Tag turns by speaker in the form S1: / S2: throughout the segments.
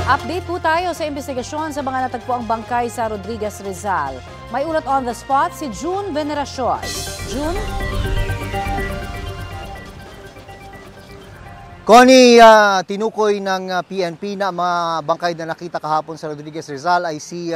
S1: Update po tayo sa investigasyon sa mga natagpuang bangkay sa Rodriguez, Rizal. May ulat on the spot si June Veneracion. June?
S2: Connie, tinukoy ng PNP na mga bangkay na nakita kahapon sa Rodriguez, Rizal ay si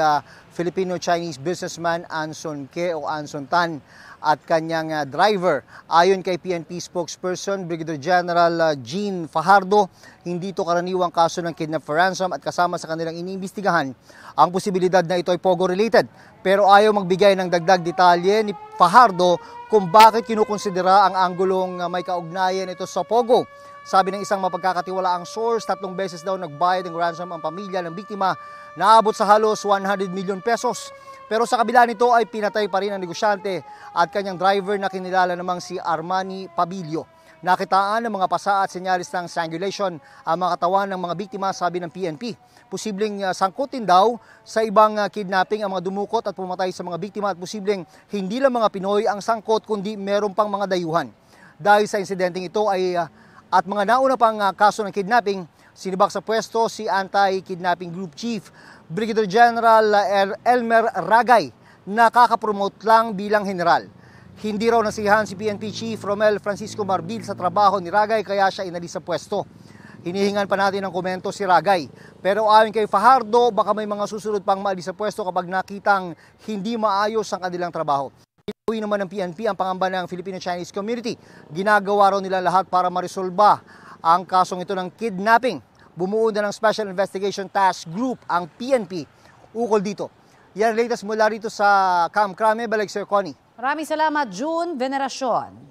S2: Filipino-Chinese businessman Anson Ke o Anson Tan at kanyang driver. Ayon kay PNP spokesperson Brigadier General Jean Fajardo, hindi ito karaniwang kaso ng kidnap for ransom at kasama sa kanilang iniimbestigahan ang posibilidad na ito ay Pogo-related. Pero ayaw magbigay ng dagdag detalye ni Fajardo kung bakit kinukonsidera ang anggulong may kaugnayan ito sa Pogo. Sabi ng isang mapagkakatiwalaang source, 3 beses daw nagbayad ng ransom ang pamilya ng biktima na abot sa halos 100 million pesos. Pero sa kabila nito ay pinatay pa rin ang negosyante at kanyang driver na kinilala namang si Armani Pabilio. Nakitaan ng mga pasa at senyalis ng strangulation ang mga katawan ng mga biktima, sabi ng PNP. Posibleng sangkutin daw sa ibang kidnapping ang mga dumukot at pumatay sa mga biktima at posibleng hindi lang mga Pinoy ang sangkot kundi meron pang mga dayuhan. Dahil sa insidenteng ito ay at mga nauna pang kaso ng kidnapping, sinibak sa pwesto si Anti-Kidnapping Group Chief Brigadier General Elmer Ragay na kakapromote lang bilang general. Hindi raw nasiyahan si PNP Chief Romel Francisco Marbil sa trabaho ni Ragay kaya siya inalis sa pwesto. Hinihingan pa natin ng komento si Ragay. Pero ayon kay Fajardo, baka may mga susunod pang maalis sa pwesto kapag nakitang hindi maayos ang kanilang trabaho. Inuwi naman ng PNP ang pangamba ng Filipino-Chinese community. Ginagawa raw nila lahat para maresolba ang kasong ito ng kidnapping. Bumuo na ng Special Investigation Task Group ang PNP ukol dito. Yan latest mula rito sa Camp Crame. Balik Sir Connie.
S1: Maraming salamat, June Veneracion.